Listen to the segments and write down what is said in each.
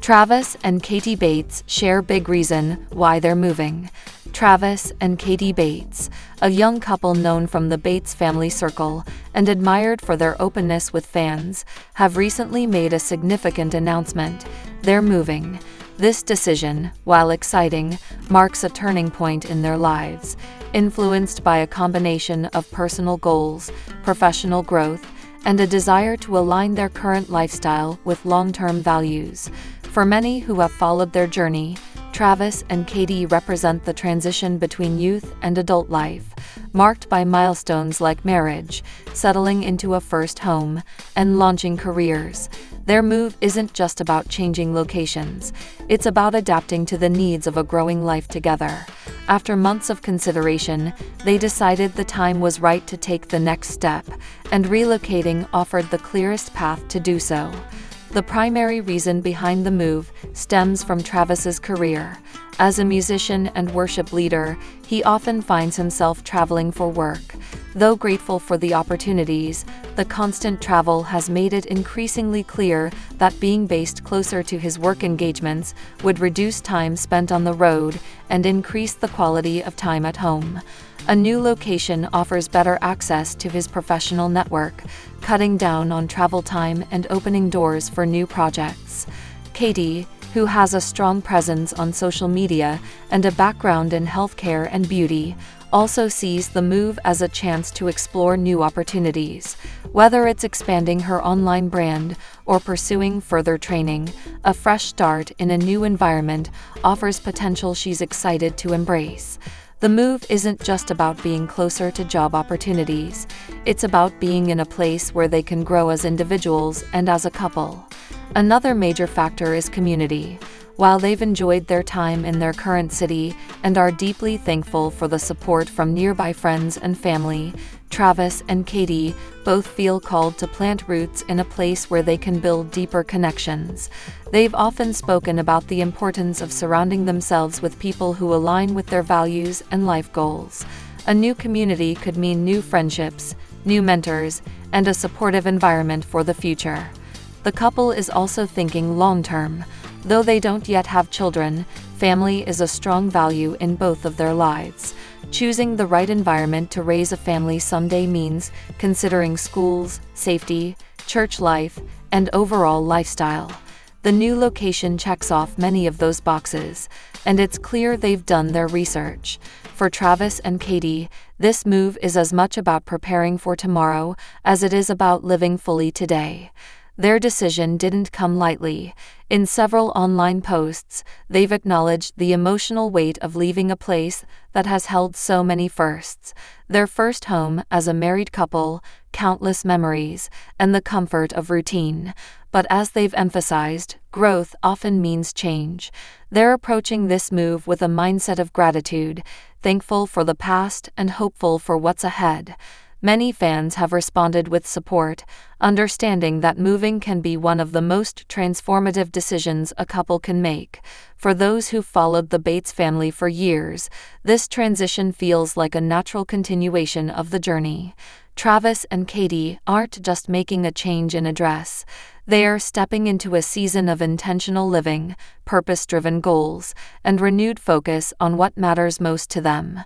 Travis and Katie Bates share big reason why they're moving. Travis and Katie Bates, a young couple known from the Bates family circle and admired for their openness with fans, have recently made a significant announcement. They're moving. This decision, while exciting, marks a turning point in their lives, influenced by a combination of personal goals, professional growth, and a desire to align their current lifestyle with long-term values. For many who have followed their journey, Travis and Katie represent the transition between youth and adult life, marked by milestones like marriage, settling into a first home, and launching careers. Their move isn't just about changing locations, it's about adapting to the needs of a growing life together. After months of consideration, they decided the time was right to take the next step, and relocating offered the clearest path to do so. The primary reason behind the move stems from Travis's career. As a musician and worship leader, he often finds himself traveling for work. Though grateful for the opportunities, the constant travel has made it increasingly clear that being based closer to his work engagements would reduce time spent on the road and increase the quality of time at home. A new location offers better access to his professional network, cutting down on travel time and opening doors for new projects. Katie, who has a strong presence on social media and a background in healthcare and beauty, also sees the move as a chance to explore new opportunities. Whether it's expanding her online brand or pursuing further training, a fresh start in a new environment offers potential she's excited to embrace. The move isn't just about being closer to job opportunities, it's about being in a place where they can grow as individuals and as a couple. Another major factor is community. While they've enjoyed their time in their current city and are deeply thankful for the support from nearby friends and family, Travis and Katie both feel called to plant roots in a place where they can build deeper connections. They've often spoken about the importance of surrounding themselves with people who align with their values and life goals. A new community could mean new friendships, new mentors, and a supportive environment for the future. The couple is also thinking long-term. Though they don't yet have children, family is a strong value in both of their lives. Choosing the right environment to raise a family someday means considering schools, safety, church life, and overall lifestyle. The new location checks off many of those boxes, and it's clear they've done their research. For Travis and Katie, this move is as much about preparing for tomorrow as it is about living fully today. Their decision didn't come lightly. In several online posts, they've acknowledged the emotional weight of leaving a place that has held so many firsts. Their first home as a married couple, countless memories, and the comfort of routine. But as they've emphasized, growth often means change. They're approaching this move with a mindset of gratitude, thankful for the past and hopeful for what's ahead. Many fans have responded with support, understanding that moving can be one of the most transformative decisions a couple can make. For those who've followed the Bates family for years, this transition feels like a natural continuation of the journey. Travis and Katie aren't just making a change in address. They are stepping into a season of intentional living, purpose-driven goals, and renewed focus on what matters most to them.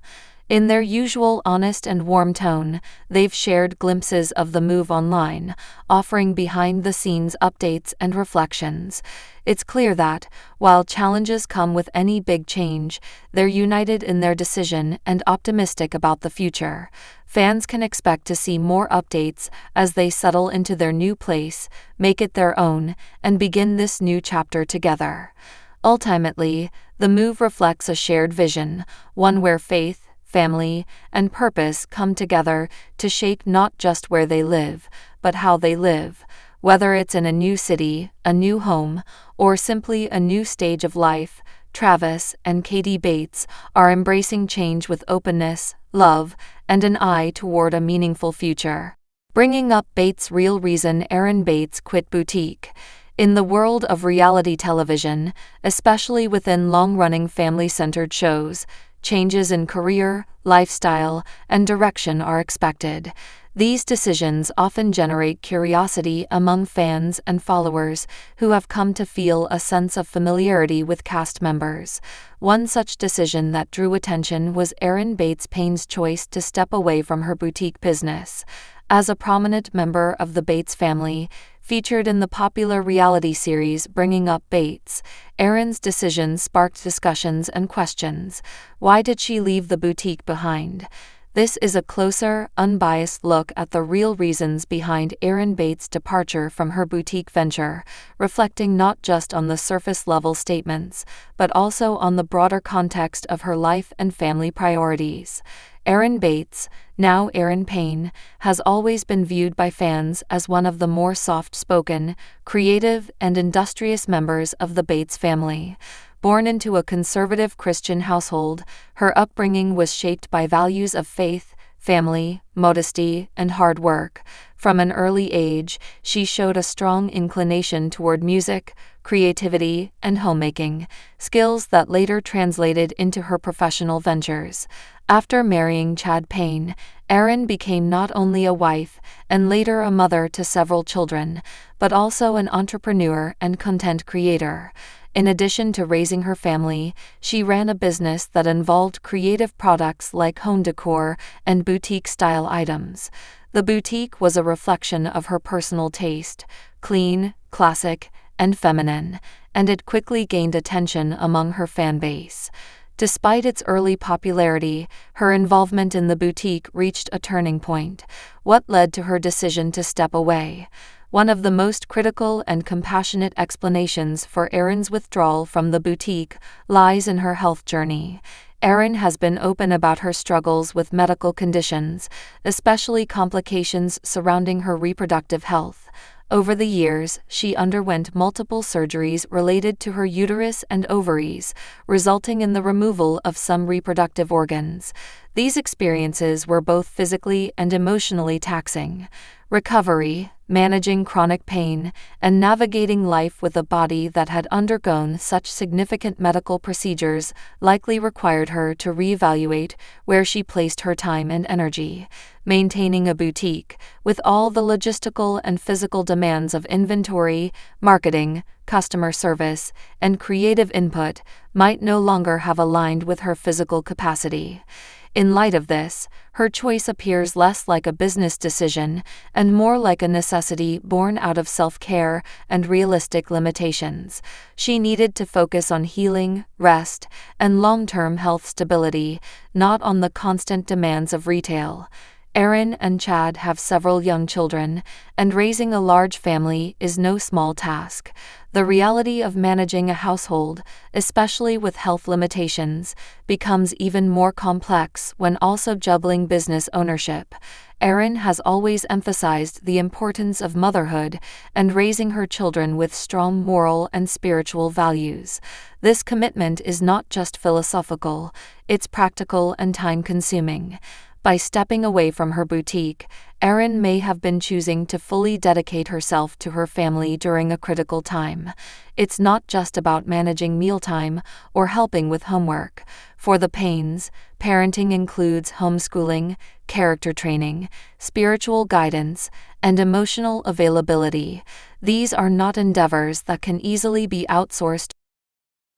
In their usual honest and warm tone, they've shared glimpses of the move online, offering behind-the-scenes updates and reflections. It's clear that, while challenges come with any big change, they're united in their decision and optimistic about the future. Fans can expect to see more updates as they settle into their new place, make it their own, and begin this new chapter together. Ultimately, the move reflects a shared vision, one where faith, family, and purpose come together to shape not just where they live, but how they live. Whether it's in a new city, a new home, or simply a new stage of life, Travis and Katie Bates are embracing change with openness, love, and an eye toward a meaningful future. Bringing up Bates' real reason Erin Bates quit boutique. In the world of reality television, especially within long-running family-centered shows, changes in career, lifestyle, and direction are expected. These decisions often generate curiosity among fans and followers who have come to feel a sense of familiarity with cast members. One such decision that drew attention was Erin Bates' choice to step away from her boutique business. As a prominent member of the Bates family, featured in the popular reality series Bringing Up Bates, Erin's decision sparked discussions and questions. Why did she leave the boutique behind? This is a closer, unbiased look at the real reasons behind Erin Bates' departure from her boutique venture, reflecting not just on the surface-level statements, but also on the broader context of her life and family priorities. Erin Bates, now Erin Payne, has always been viewed by fans as one of the more soft-spoken, creative, and industrious members of the Bates family. Born into a conservative Christian household, her upbringing was shaped by values of faith, family, modesty, and hard work. From an early age, she showed a strong inclination toward music, creativity, and homemaking, skills that later translated into her professional ventures. After marrying Chad Payne, Erin became not only a wife and later a mother to several children, but also an entrepreneur and content creator. In addition to raising her family, she ran a business that involved creative products like home decor and boutique-style items. The boutique was a reflection of her personal taste, clean, classic, and feminine, and it quickly gained attention among her fan base. Despite its early popularity, her involvement in the boutique reached a turning point. What led to her decision to step away? One of the most critical and compassionate explanations for Erin's withdrawal from the boutique lies in her health journey. Erin has been open about her struggles with medical conditions, especially complications surrounding her reproductive health. Over the years, she underwent multiple surgeries related to her uterus and ovaries, resulting in the removal of some reproductive organs. These experiences were both physically and emotionally taxing. Recovery, managing chronic pain, and navigating life with a body that had undergone such significant medical procedures likely required her to reevaluate where she placed her time and energy. Maintaining a boutique, with all the logistical and physical demands of inventory, marketing, customer service, and creative input, might no longer have aligned with her physical capacity. In light of this, her choice appears less like a business decision and more like a necessity born out of self-care and realistic limitations. She needed to focus on healing, rest, and long-term health stability, not on the constant demands of retail. Erin and Chad have several young children, and raising a large family is no small task. The reality of managing a household, especially with health limitations, becomes even more complex when also juggling business ownership. Erin has always emphasized the importance of motherhood and raising her children with strong moral and spiritual values. This commitment is not just philosophical, it's practical and time-consuming. By stepping away from her boutique, Erin may have been choosing to fully dedicate herself to her family during a critical time. It's not just about managing mealtime or helping with homework. For the Paynes, parenting includes homeschooling, character training, spiritual guidance, and emotional availability. These are not endeavors that can easily be outsourced.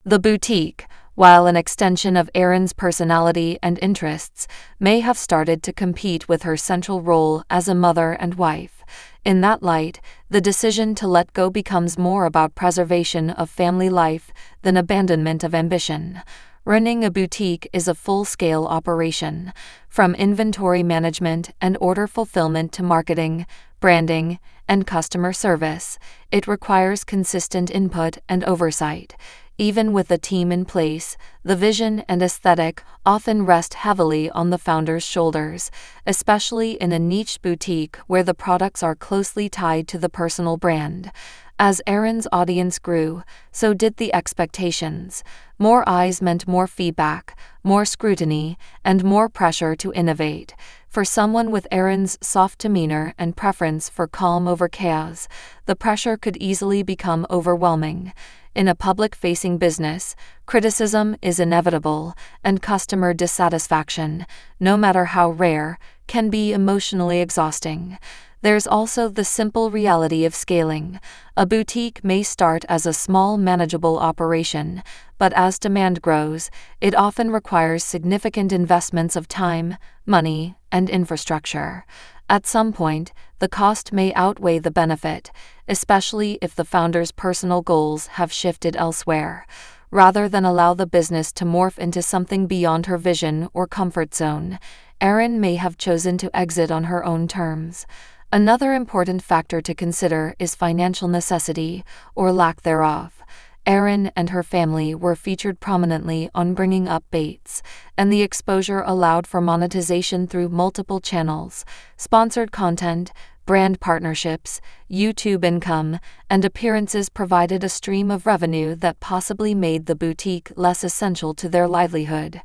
The boutique, while an extension of Erin's personality and interests, may have started to compete with her central role as a mother and wife. In that light, the decision to let go becomes more about preservation of family life than abandonment of ambition. Running a boutique is a full-scale operation, from inventory management and order fulfillment to marketing, branding, and customer service. It requires consistent input and oversight. Even with a team in place, the vision and aesthetic often rest heavily on the founder's shoulders, especially in a niche boutique where the products are closely tied to the personal brand. As Erin's audience grew, so did the expectations. More eyes meant more feedback, more scrutiny, and more pressure to innovate. For someone with Erin's soft demeanor and preference for calm over chaos, the pressure could easily become overwhelming. In a public-facing business, criticism is inevitable, and customer dissatisfaction, no matter how rare, can be emotionally exhausting. There's also the simple reality of scaling. A boutique may start as a small, manageable operation, but as demand grows, it often requires significant investments of time, money, and infrastructure. At some point, the cost may outweigh the benefit, especially if the founder's personal goals have shifted elsewhere. Rather than allow the business to morph into something beyond her vision or comfort zone, Erin may have chosen to exit on her own terms. Another important factor to consider is financial necessity, or lack thereof. Erin and her family were featured prominently on Bringing Up Bates, and the exposure allowed for monetization through multiple channels: sponsored content, brand partnerships, YouTube income, and appearances provided a stream of revenue that possibly made the boutique less essential to their livelihood.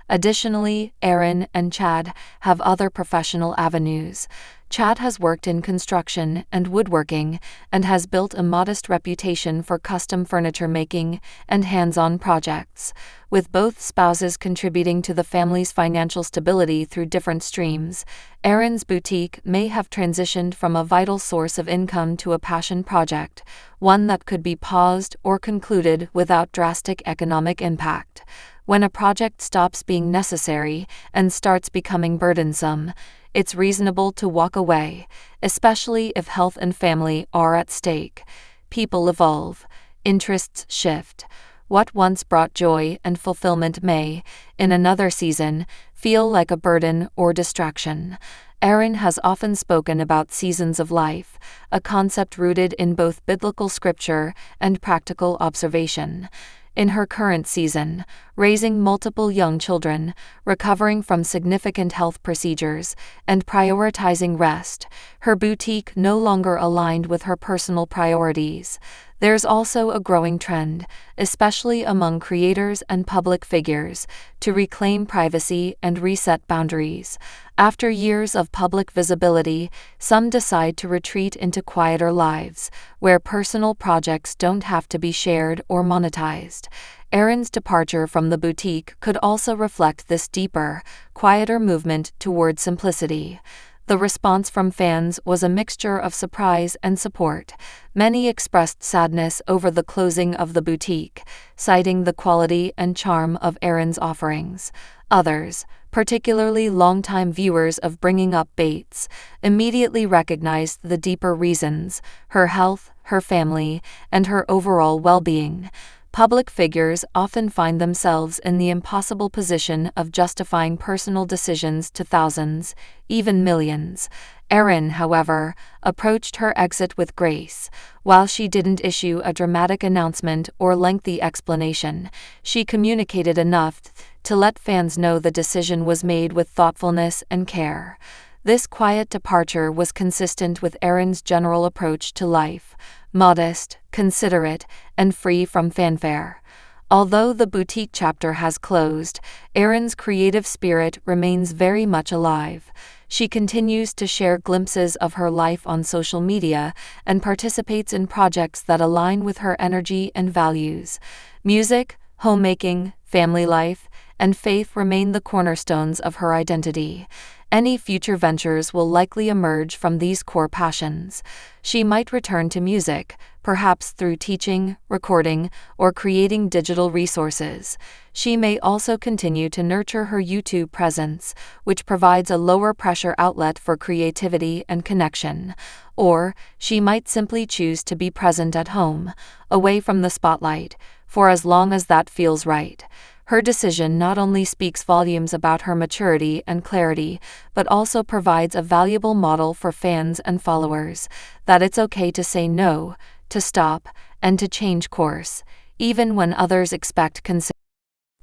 Additionally, Erin and Chad have other professional avenues. Chad has worked in construction and woodworking and has built a modest reputation for custom furniture making and hands-on projects. With both spouses contributing to the family's financial stability through different streams, Erin's boutique may have transitioned from a vital source of income to a passion project, one that could be paused or concluded without drastic economic impact. When a project stops being necessary and starts becoming burdensome, it's reasonable to walk away, especially if health and family are at stake. People evolve, interests shift. What once brought joy and fulfillment may, in another season, feel like a burden or distraction. Erin has often spoken about seasons of life, a concept rooted in both biblical scripture and practical observation. In her current season, raising multiple young children, recovering from significant health procedures, and prioritizing rest, her boutique no longer aligned with her personal priorities. There's also a growing trend, especially among creators and public figures, to reclaim privacy and reset boundaries. After years of public visibility, some decide to retreat into quieter lives, where personal projects don't have to be shared or monetized. Erin's departure from the boutique could also reflect this deeper, quieter movement toward simplicity. The response from fans was a mixture of surprise and support. Many expressed sadness over the closing of the boutique, citing the quality and charm of Erin's offerings. Others, particularly longtime viewers of Bringing Up Bates, immediately recognized the deeper reasons: her health, her family, and her overall well-being. Public figures often find themselves in the impossible position of justifying personal decisions to thousands, even millions. Erin, however, approached her exit with grace. While she didn't issue a dramatic announcement or lengthy explanation, she communicated enough to let fans know the decision was made with thoughtfulness and care. This quiet departure was consistent with Erin's general approach to life: modest, considerate, and free from fanfare. Although the boutique chapter has closed, Erin's creative spirit remains very much alive. She continues to share glimpses of her life on social media and participates in projects that align with her energy and values. Music, homemaking, family life, and faith remain the cornerstones of her identity. Any future ventures will likely emerge from these core passions. She might return to music, perhaps through teaching, recording, or creating digital resources. She may also continue to nurture her YouTube presence, which provides a lower-pressure outlet for creativity and connection. Or, she might simply choose to be present at home, away from the spotlight, for as long as that feels right. Her decision not only speaks volumes about her maturity and clarity, but also provides a valuable model for fans and followers: that it's okay to say no, to stop, and to change course, even when others expect consent.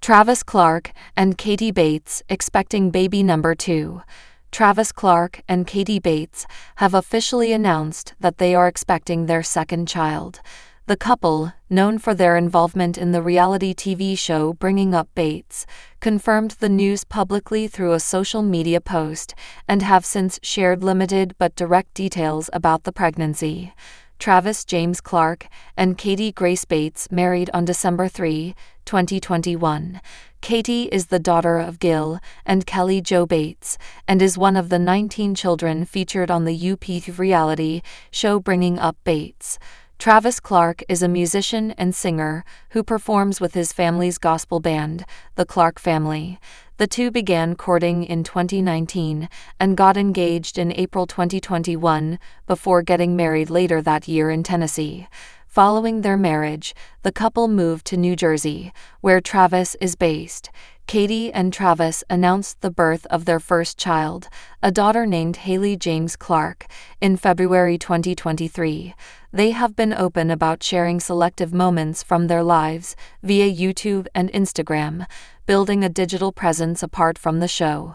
Travis Clark and Katie Bates expecting baby number 2. Travis Clark and Katie Bates have officially announced that they are expecting their second child. The couple, known for their involvement in the reality TV show Bringing Up Bates, confirmed the news publicly through a social media post and have since shared limited but direct details about the pregnancy. Travis James Clark, and Katie Grace Bates married on December 3, 2021. Katie is the daughter of Gill and Kelly Jo Bates, and is one of the 19 children featured on the UPtv reality show Bringing Up Bates. Travis Clark is a musician and singer who performs with his family's gospel band, the Clark Family. The two began courting in 2019 and got engaged in April 2021 before getting married later that year in Tennessee. Following their marriage, the couple moved to New Jersey, where Travis is based. Katie and Travis announced the birth of their first child, a daughter named Haley James Clark, in February 2023. They have been open about sharing selective moments from their lives via YouTube and Instagram, building a digital presence apart from the show.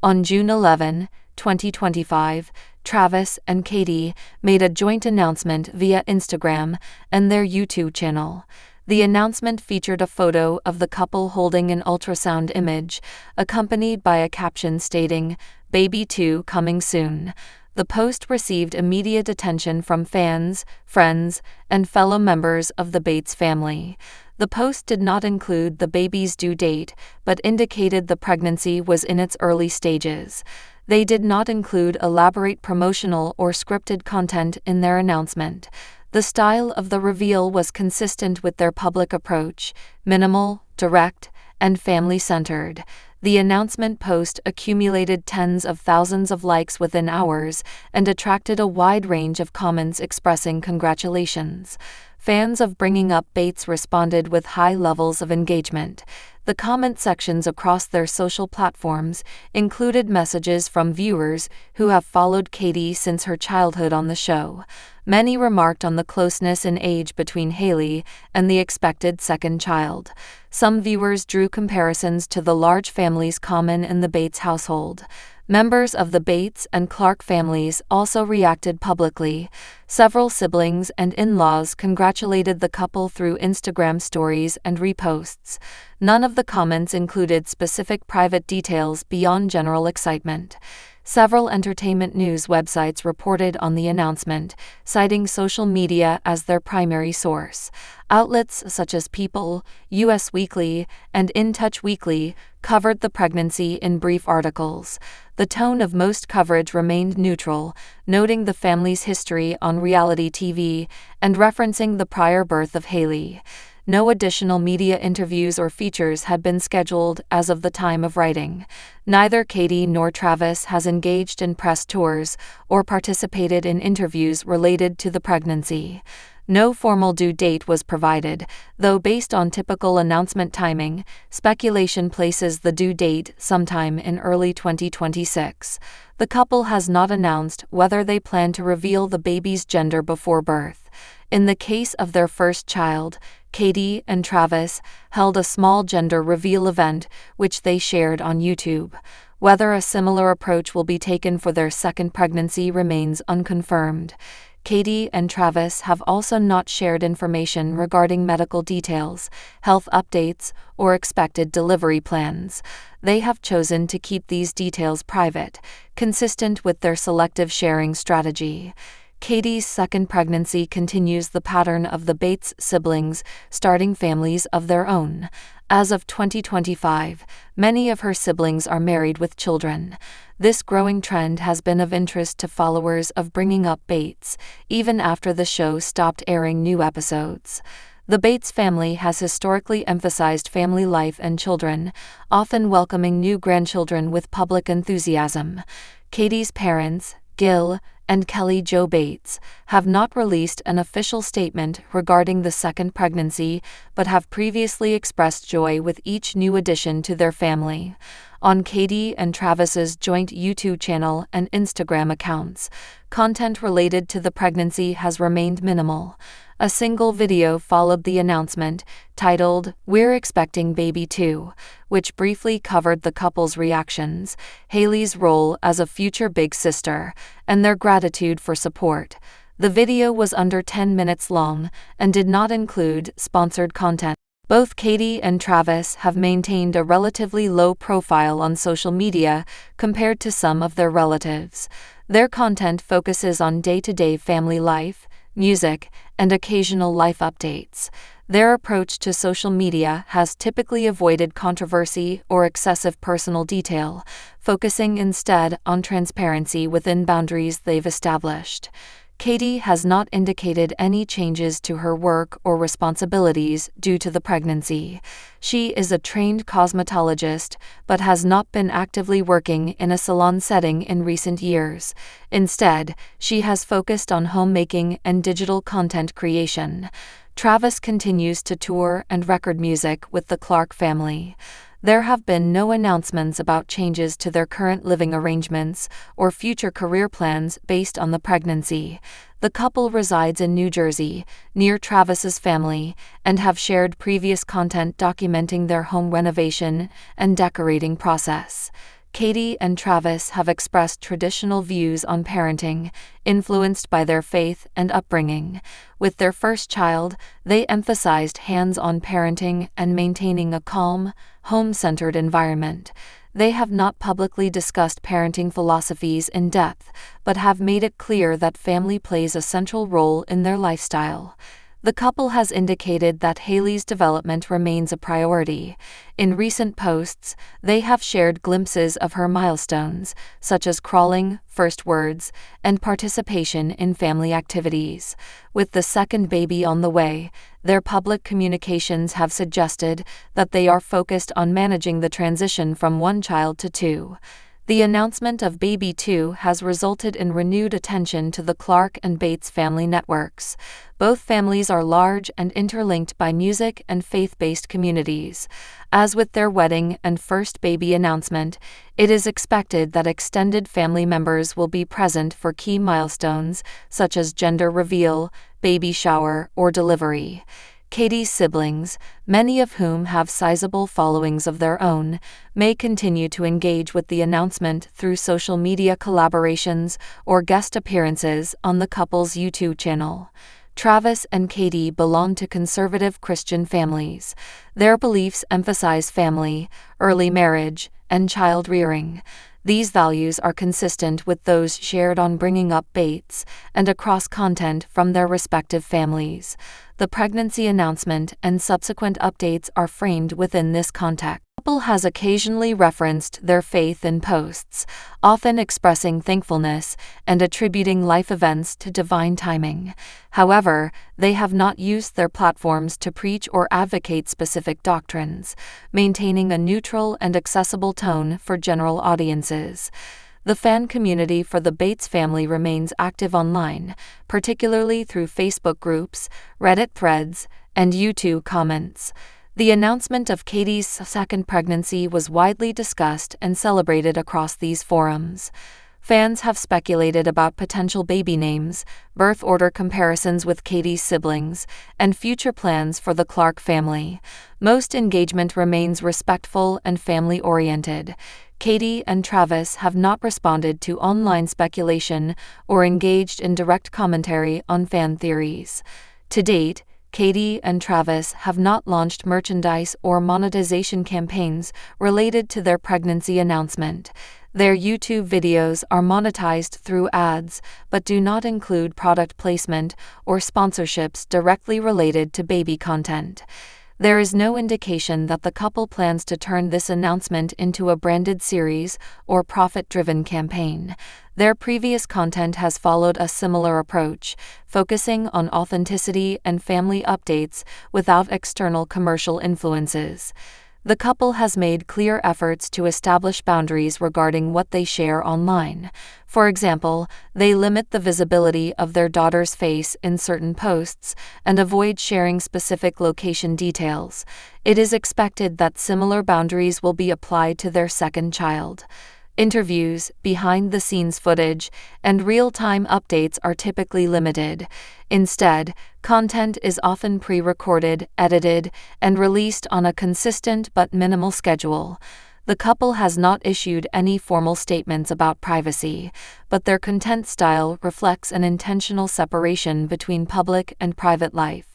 On June 11, 2025, Travis and Katie made a joint announcement via Instagram and their YouTube channel. The announcement featured a photo of the couple holding an ultrasound image, accompanied by a caption stating, "Baby 2 coming soon." The post received immediate attention from fans, friends, and fellow members of the Bates family. The post did not include the baby's due date, but indicated the pregnancy was in its early stages. They did not include elaborate promotional or scripted content in their announcement. The style of the reveal was consistent with their public approach, minimal, direct, and family-centered. The announcement post accumulated tens of thousands of likes within hours and attracted a wide range of comments expressing congratulations. Fans of Bringing Up Bates responded with high levels of engagement. The comment sections across their social platforms included messages from viewers who have followed Katie since her childhood on the show. Many remarked on the closeness in age between Haley and the expected second child. Some viewers drew comparisons to the large families common in the Bates household. Members of the Bates and Clark families also reacted publicly. Several siblings and in-laws congratulated the couple through Instagram stories and reposts. None of the comments included specific private details beyond general excitement. Several entertainment news websites reported on the announcement, citing social media as their primary source. Outlets such as People, US Weekly, and In Touch Weekly covered the pregnancy in brief articles. The tone of most coverage remained neutral, noting the family's history on reality TV and referencing the prior birth of Haley. No additional media interviews or features had been scheduled as of the time of writing. Neither Katie nor Travis has engaged in press tours or participated in interviews related to the pregnancy. No formal due date was provided, though based on typical announcement timing, speculation places the due date sometime in early 2026. The couple has not announced whether they plan to reveal the baby's gender before birth. In the case of their first child, Katie and Travis held a small gender reveal event, which they shared on YouTube. Whether a similar approach will be taken for their second pregnancy remains unconfirmed. Katie and Travis have also not shared information regarding medical details, health updates, or expected delivery plans. They have chosen to keep these details private, consistent with their selective sharing strategy. Katie's second pregnancy continues the pattern of the Bates siblings starting families of their own. As of 2025, many of her siblings are married with children. This growing trend has been of interest to followers of Bringing Up Bates, even after the show stopped airing new episodes. The Bates family has historically emphasized family life and children, often welcoming new grandchildren with public enthusiasm. Katie's parents, Gill and Kelly Jo Bates, have not released an official statement regarding the second pregnancy, but have previously expressed joy with each new addition to their family. On Katie and Travis's joint YouTube channel and Instagram accounts, content related to the pregnancy has remained minimal. A single video followed the announcement, titled, "We're Expecting Baby 2, which briefly covered the couple's reactions, Haley's role as a future big sister, and their gratitude for support. The video was under 10 minutes long and did not include sponsored content. Both Katie and Travis have maintained a relatively low profile on social media compared to some of their relatives. Their content focuses on day-to-day family life, music, and occasional life updates. Their approach to social media has typically avoided controversy or excessive personal detail, focusing instead on transparency within boundaries they've established. Katie has not indicated any changes to her work or responsibilities due to the pregnancy. She is a trained cosmetologist, but has not been actively working in a salon setting in recent years. Instead, she has focused on homemaking and digital content creation. Travis continues to tour and record music with the Clark family. There have been no announcements about changes to their current living arrangements or future career plans based on the pregnancy. The couple resides in New Jersey, near Travis's family, and have shared previous content documenting their home renovation and decorating process. Katie and Travis have expressed traditional views on parenting, influenced by their faith and upbringing. With their first child, they emphasized hands-on parenting and maintaining a calm, home-centered environment. They have not publicly discussed parenting philosophies in depth, but have made it clear that family plays a central role in their lifestyle. The couple has indicated that Haley's development remains a priority. In recent posts, they have shared glimpses of her milestones, such as crawling, first words, and participation in family activities. With the second baby on the way, their public communications have suggested that they are focused on managing the transition from one child to two. The announcement of baby 2 has resulted in renewed attention to the Clark and Bates family networks. Both families are large and interlinked by music and faith-based communities. As with their wedding and first baby announcement, it is expected that extended family members will be present for key milestones, such as gender reveal, baby shower, or delivery. Katie's siblings, many of whom have sizable followings of their own, may continue to engage with the announcement through social media collaborations or guest appearances on the couple's YouTube channel. Travis and Katie belong to conservative Christian families. Their beliefs emphasize family, early marriage, and child rearing. These values are consistent with those shared on Bringing Up Bates and across content from their respective families. The pregnancy announcement and subsequent updates are framed within this context. The couple has occasionally referenced their faith in posts, often expressing thankfulness and attributing life events to divine timing. However, they have not used their platforms to preach or advocate specific doctrines, maintaining a neutral and accessible tone for general audiences. The fan community for the Bates family remains active online, particularly through Facebook groups, Reddit threads, and YouTube comments. The announcement of Katie's second pregnancy was widely discussed and celebrated across these forums. Fans have speculated about potential baby names, birth order comparisons with Katie's siblings, and future plans for the Clark family. Most engagement remains respectful and family-oriented. Katie and Travis have not responded to online speculation or engaged in direct commentary on fan theories. To date, Katie and Travis have not launched merchandise or monetization campaigns related to their pregnancy announcement. Their YouTube videos are monetized through ads, but do not include product placement or sponsorships directly related to baby content. There is no indication that the couple plans to turn this announcement into a branded series or profit-driven campaign. Their previous content has followed a similar approach, focusing on authenticity and family updates without external commercial influences. The couple has made clear efforts to establish boundaries regarding what they share online. For example, they limit the visibility of their daughter's face in certain posts and avoid sharing specific location details. It is expected that similar boundaries will be applied to their second child. Interviews, behind-the-scenes footage, and real-time updates are typically limited. Instead, content is often pre-recorded, edited, and released on a consistent but minimal schedule. The couple has not issued any formal statements about privacy, but their content style reflects an intentional separation between public and private life.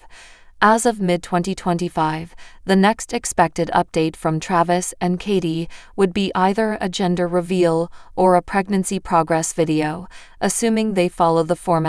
As of mid-2025, the next expected update from Travis and Katie would be either a gender reveal or a pregnancy progress video, assuming they follow the format